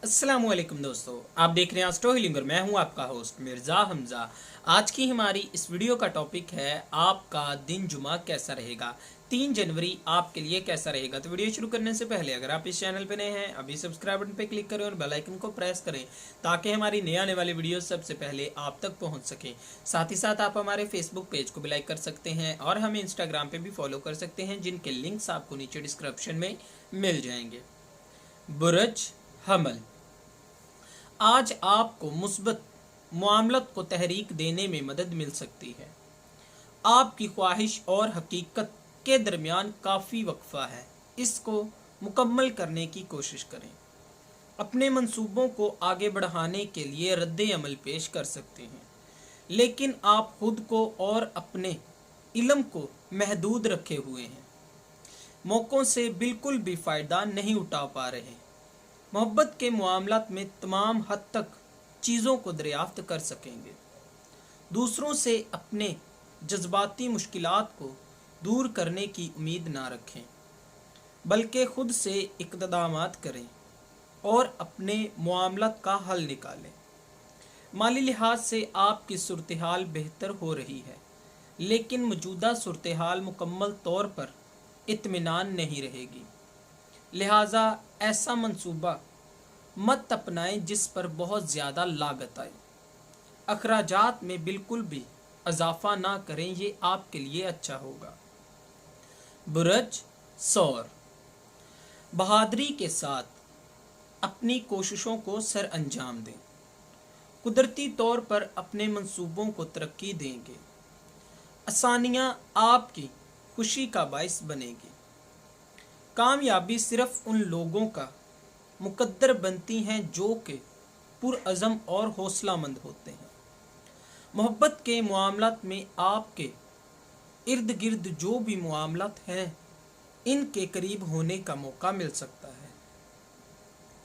अस्सलामुअलैकुम दोस्तों, आप देख रहे हैं एस्ट्रो हीलिंग और मैं हूं आपका होस्ट मिर्ज़ा हमज़ा। आज की हमारी इस वीडियो का टॉपिक है आपका दिन जुमा कैसा रहेगा। 3 जनवरी आपके लिए कैसा रहेगा। तो वीडियो शुरू करने से पहले अगर आप इस चैनल पर नए हैं अभी सब्सक्राइब बटन पर क्लिक करें और बेल आइकन को प्रेस करें ताकि हमारी नए आने वाली वीडियो सबसे पहले आप तक पहुँच सकें। साथ ही साथ आप हमारे फेसबुक पेज को भी लाइक कर सकते हैं और हमें इंस्टाग्राम पर भी फॉलो कर सकते हैं, जिनके लिंक्स आपको नीचे डिस्क्रिप्शन में मिल जाएंगे। बुरज हमल, आज आपको मुस्बत मामलत को तहरीक देने में मदद मिल सकती है। आपकी ख्वाहिश और हकीकत के दरमियान काफ़ी वक्फा है, इसको मुकम्मल करने की कोशिश करें। अपने मंसूबों को आगे बढ़ाने के लिए रद्द अमल पेश कर सकते हैं, लेकिन आप खुद को और अपने इल्म को महदूद रखे हुए हैं। मौक़ों से बिल्कुल भी फ़ायदा नहीं उठा पा रहे। मोहब्बत के मामलात में तमाम हद तक चीज़ों को दरियाफ्त कर सकेंगे। दूसरों से अपने जज्बाती मुश्किलात को दूर करने की उम्मीद ना रखें, बल्कि ख़ुद से इक़दामात करें और अपने मामलात का हल निकालें। माली लिहाज से आपकी सूरत हाल बेहतर हो रही है, लेकिन मौजूदा सूरत हाल मुकम्मल तौर पर इत्मीनान नहीं रहेगी। लिहाजा ऐसा मंसूबा मत अपनाएं जिस पर बहुत ज़्यादा लागत आए। अखराजात में बिल्कुल भी इजाफा ना करें, ये आपके लिए अच्छा होगा। बुरज सौर, बहादुरी के साथ अपनी कोशिशों को सर अंजाम दें। कुदरती तौर पर अपने मंसूबों को तरक्की देंगे। आसानियाँ आपकी खुशी का बाइस बनेगी। कामयाबी सिर्फ उन लोगों का मुकद्दर बनती हैं जो कि पुरअज़म और हौसलामंद होते हैं। मोहब्बत के मामलात में आपके इर्द गिर्द जो भी मामलात हैं, इनके करीब होने का मौका मिल सकता है।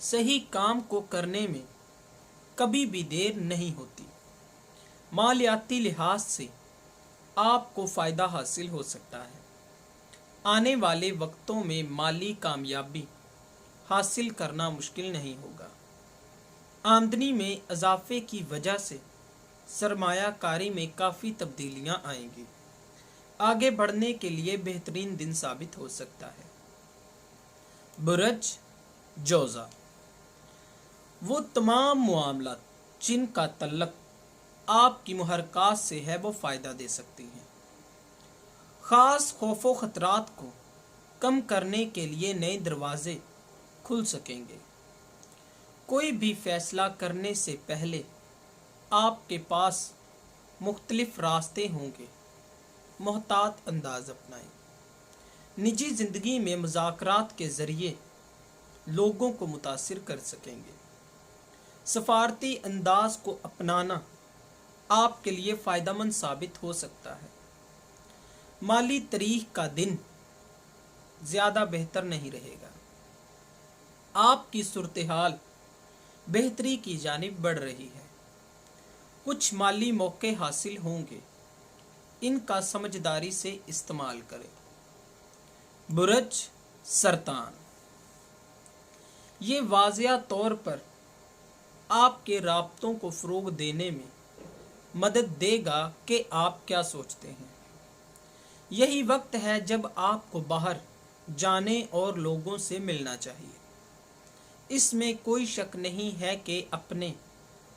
सही काम को करने में कभी भी देर नहीं होती। मालियाती लिहाज से आपको फ़ायदा हासिल हो सकता है। आने वाले वक्तों में माली कामयाबी हासिल करना मुश्किल नहीं होगा। आमदनी में इजाफे की वजह से सरमायाकारी में काफ़ी तब्दीलियां आएंगी। आगे बढ़ने के लिए बेहतरीन दिन साबित हो सकता है। बुरज जोज़ा, वो तमाम मामलात जिनका तल्लक आपकी मुहरकात से है वो फ़ायदा दे सकती हैं। ख़ास खौफो ख़तरात को कम करने के लिए नए दरवाज़े खुल सकेंगे। कोई भी फ़ैसला करने से पहले आपके पास मुख्तलिफ रास्ते होंगे। मोहतात अंदाज अपनाएं। निजी ज़िंदगी में मुज़ाकरात के ज़रिए लोगों को मुतासिर कर सकेंगे। सफारती अंदाज को अपनाना आपके लिए फ़ायदेमंद साबित हो सकता है। माली तारीख का दिन ज़्यादा बेहतर नहीं रहेगा। आपकी सूरत हाल बेहतरी की जानिब बढ़ रही है। कुछ माली मौके हासिल होंगे, इनका समझदारी से इस्तेमाल करें। बुरज सरतान, ये वाज़िया तौर पर आपके राब्तों को फ़रोग़ देने में मदद देगा कि आप क्या सोचते हैं। यही वक्त है जब आपको बाहर जाने और लोगों से मिलना चाहिए। इसमें कोई शक नहीं है कि अपने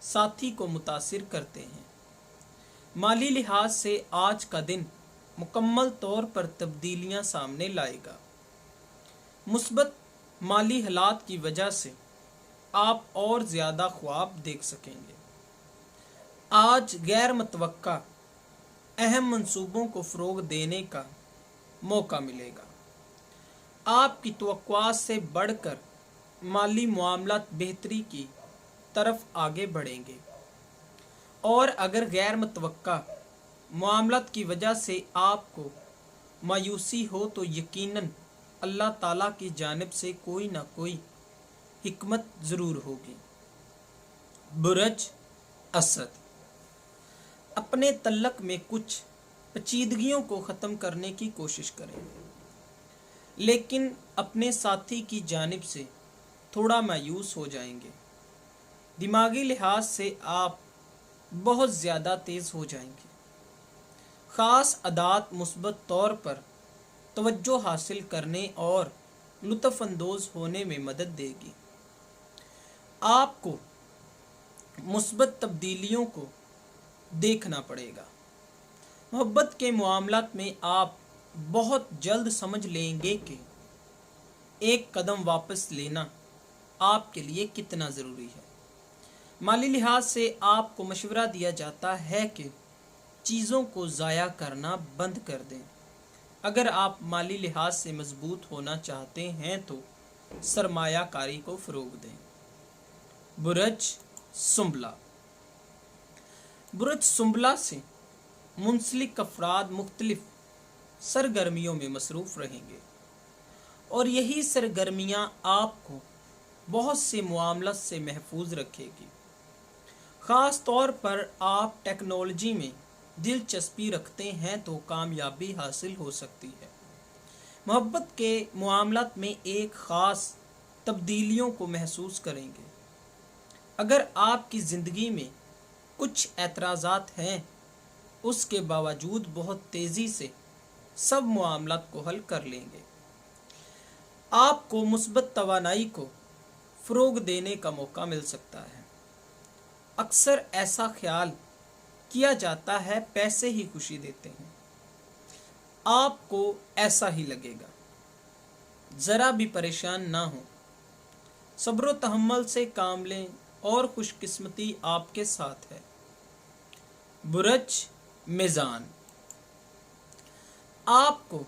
साथी को मुतासिर करते हैं। माली लिहाज से आज का दिन मुकम्मल तौर पर तब्दीलियां सामने लाएगा। मुस्बत माली हालात की वजह से आप और ज़्यादा ख्वाब देख सकेंगे। आज गैर मुतवक्का अहम मंसूबों को फ़रोग़ देने का मौका मिलेगा। आपकी तवक्कुआत से बढ़कर माली मामलात बेहतरी की तरफ आगे बढ़ेंगे, और अगर गैर मुतवक्का मामलात की वजह से आपको मायूसी हो तो यकीनन अल्लाह ताला की जानिब से कोई ना कोई हिकमत ज़रूर होगी। बुरज असद, अपने तल्लक में कुछ पेचीदगियों को ख़त्म करने की कोशिश करें, लेकिन अपने साथी की जानिब से थोड़ा मायूस हो जाएंगे। दिमागी लिहाज से आप बहुत ज़्यादा तेज़ हो जाएंगे। ख़ास अदात मुस्बत तौर पर तवज्जो हासिल करने और लुत्फ़ अंदोज़ होने में मदद देगी। आपको मुस्बत तब्दीलियों को देखना पड़ेगा। मोहब्बत के मामलात में आप बहुत जल्द समझ लेंगे कि एक कदम वापस लेना आपके लिए कितना ज़रूरी है। माली लिहाज से आपको मशवरा दिया जाता है कि चीज़ों को ज़ाया करना बंद कर दें। अगर आप माली लिहाज से मजबूत होना चाहते हैं तो सरमायाकारी को फ़रोग़ दें। बुरज सुंबला। बुरज सुंबला से मुंसलिक अफराद मुख्तलिफ सरगर्मियों में मसरूफ़ रहेंगे और यही सरगर्मियाँ आपको बहुत से मामलों से महफूज रखेगी। ख़ास तौर पर आप टेक्नोलॉजी में दिलचस्पी रखते हैं तो कामयाबी हासिल हो सकती है। मोहब्बत के मामलात में एक ख़ास तब्दीलियों को महसूस करेंगे। अगर आपकी ज़िंदगी में कुछ एतराज़ात हैं, उसके बावजूद बहुत तेज़ी से सब मामलात को हल कर लेंगे। आपको मुस्बत तवानाई को फ़रोग़ देने का मौका मिल सकता है। अक्सर ऐसा ख्याल किया जाता है पैसे ही खुशी देते हैं। आपको ऐसा ही लगेगा। ज़रा भी परेशान ना हो, सब्र व तहम्मुल से काम लें और खुशकिस्मती आपके साथ है। बुरज मीज़ान। आपको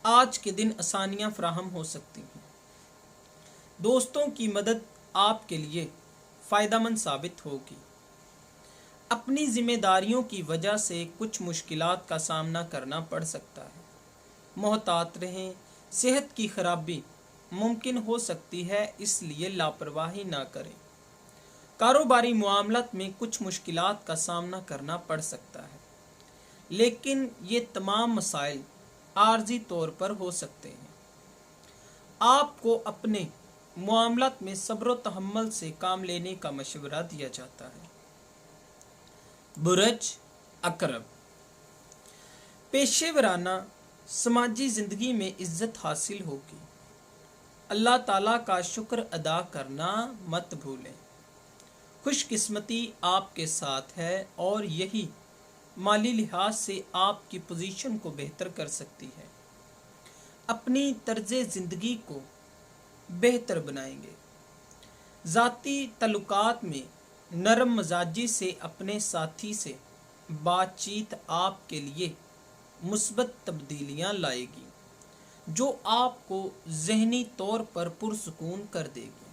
आज के दिन आसानियाँ फराहम हो सकती हैं। दोस्तों की मदद आपके लिए फ़ायदेमंद साबित होगी। अपनी जिम्मेदारियों की वजह से कुछ मुश्किलात का सामना करना पड़ सकता है। मोहतात रहें, सेहत की खराबी मुमकिन हो सकती है, इसलिए लापरवाही ना करें। कारोबारी मामलात में कुछ मुश्किलात का सामना करना पड़ सकता है, लेकिन ये तमाम मसाइल आर्जी तौर पर हो सकते हैं। आपको अपने मामलात में सब्र व तहम्मुल से काम लेने का मशवरा दिया जाता है। बुरज अकरब। पेशेवराना समाजी ज़िंदगी में इज़्ज़त हासिल होगी। अल्लाह ताला का शुक्र अदा करना मत भूलें। खुशकिस्मती आपके साथ है और यही माली लिहाज से आपकी पोजीशन को बेहतर कर सकती है। अपनी तर्ज़े ज़िंदगी को बेहतर बनाएंगे। ज़ाती तल्लुकात में नरम मजाजी से अपने साथी से बातचीत आपके लिए मुस्बत तब्दीलियाँ लाएगी, जो आपको ज़हनी तौर पर पुरसुकून कर देगी।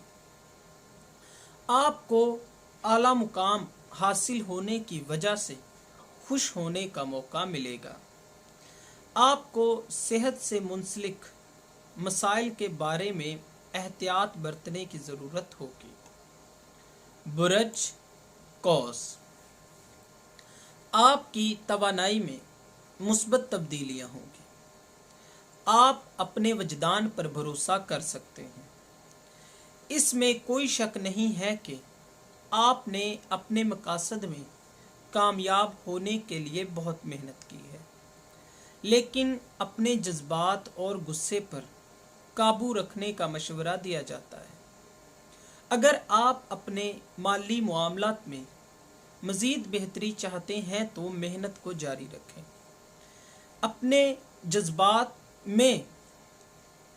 आपको आला मुकाम हासिल होने की वजह से खुश होने का मौका मिलेगा। आपको सेहत से मुंसलिक मसाइल के बारे में एहतियात बरतने की ज़रूरत होगी। बुरज कौस। आपकी तवानाई में मुस्बत तब्दीलियाँ होंगी। आप अपने वजदान पर भरोसा कर सकते हैं। इसमें कोई शक नहीं है कि आपने अपने मकासद में कामयाब होने के लिए बहुत मेहनत की है, लेकिन अपने जज्बात और गुस्से पर काबू रखने का मशवरा दिया जाता है। अगर आप अपने माली मामलात में मज़ीद बेहतरी चाहते हैं तो मेहनत को जारी रखें। अपने जज्बात में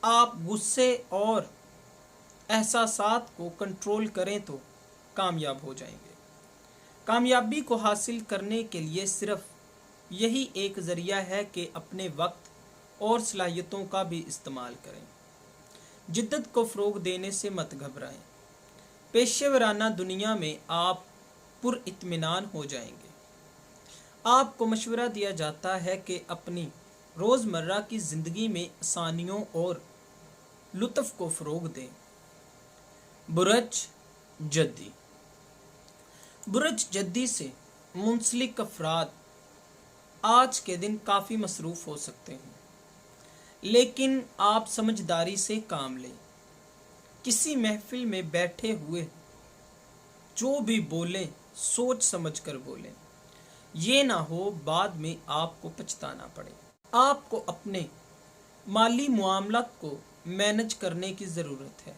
आप गुस्से और एहसासात को कंट्रोल करें तो कामयाब हो जाएंगे। कामयाबी को हासिल करने के लिए सिर्फ यही एक ज़रिया है कि अपने वक्त और सलाहियतों का भी इस्तेमाल करें। जिद्दत को फ़रोग़ देने से मत घबराएं। पेशेवराना दुनिया में आप पुरइत्मीनान हो जाएंगे। आपको मशवरा दिया जाता है कि अपनी रोज़मर्रा की ज़िंदगी में आसानियों और लुत्फ़ को फ़रोग़ दें। बुरज जद्दी। बुरज जद्दी से मुंसलिक अफराद आज के दिन काफ़ी मसरूफ़ हो सकते हैं, लेकिन आप समझदारी से काम लें। किसी महफिल में बैठे हुए जो भी बोलें सोच समझ कर बोलें, ये ना हो बाद में आपको पछताना पड़े। आपको अपने माली मामलात को मैनेज करने की ज़रूरत है।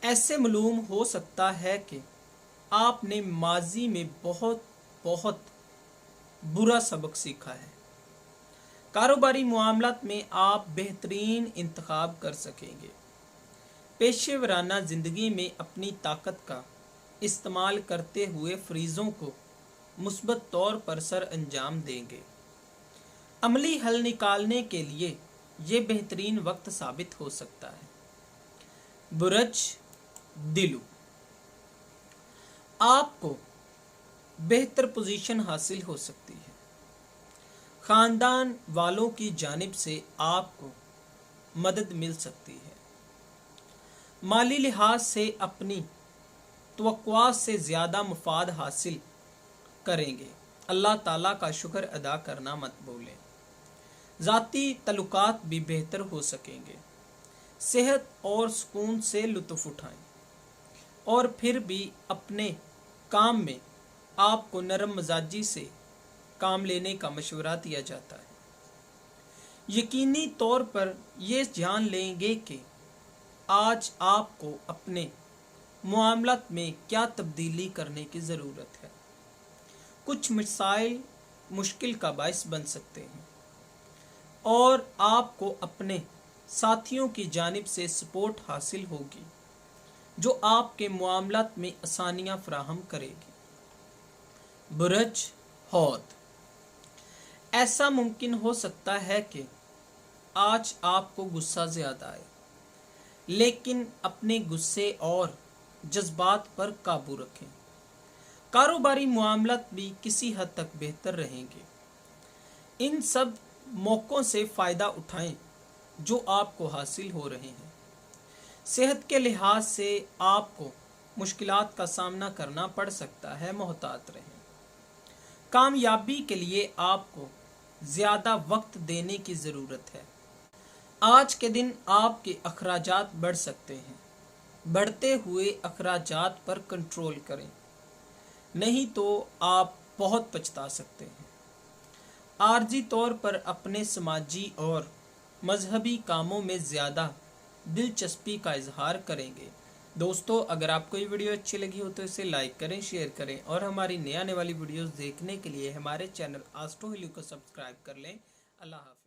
ऐसे मालूम हो सकता है कि आपने माजी में बहुत बहुत बुरा सबक सीखा है। कारोबारी मामलात में आप बेहतरीन इंतखाब कर सकेंगे। पेशेवराना ज़िंदगी में अपनी ताकत का इस्तेमाल करते हुए फरीज़ों को मुस्बत तौर पर सर अंजाम देंगे। अमली हल निकालने के लिए ये बेहतरीन वक्त साबित हो सकता है। बुरज दिलू, आपको बेहतर पोजीशन हासिल हो सकती है। खानदान वालों की जानिब से आपको मदद मिल सकती है। माली लिहाज से अपनी तवक्कुआत से ज़्यादा मुफाद हासिल करेंगे। अल्लाह ताला का शुक्र अदा करना मत भूलें। ज़ाती तल्लुकात भी बेहतर हो सकेंगे। सेहत और सुकून से लुत्फ़ उठाएं। और फिर भी अपने काम में आपको नरम मिजाजी से काम लेने का मशवरा दिया जाता है। यकीनी तौर पर ये जान लेंगे कि आज आपको अपने मामलात में क्या तब्दीली करने की ज़रूरत है। कुछ मसाइल मुश्किल का बायस बन सकते हैं और आपको अपने साथियों की जानिब से सपोर्ट हासिल होगी जो आपके मामलात में आसानियाँ फराहम करेगी। बुरज हौद, ऐसा मुमकिन हो सकता है कि आज आपको गुस्सा ज़्यादा आए, लेकिन अपने गुस्से और जज्बात पर काबू रखें। कारोबारी मामलात भी किसी हद तक बेहतर रहेंगे। इन सब मौक़ों से फ़ायदा उठाएं जो आपको हासिल हो रहे हैं। सेहत के लिहाज से आपको मुश्किलात का सामना करना पड़ सकता है, मोहतात रहें। कामयाबी के लिए आपको ज़्यादा वक्त देने की ज़रूरत है। आज के दिन आपके अखराजात बढ़ सकते हैं। बढ़ते हुए अखराजात पर कंट्रोल करें, नहीं तो आप बहुत पछता सकते हैं। आर्जी तौर पर अपने समाजी और मजहबी कामों में ज़्यादा दिलचस्पी का इजहार करेंगे। दोस्तों, अगर आपको ये वीडियो अच्छी लगी हो तो इसे लाइक करें, शेयर करें और हमारी नई आने वाली वीडियोस देखने के लिए हमारे चैनल एस्ट्रो हीलिंग को सब्सक्राइब कर लें। अल्लाह हाफ़िज़।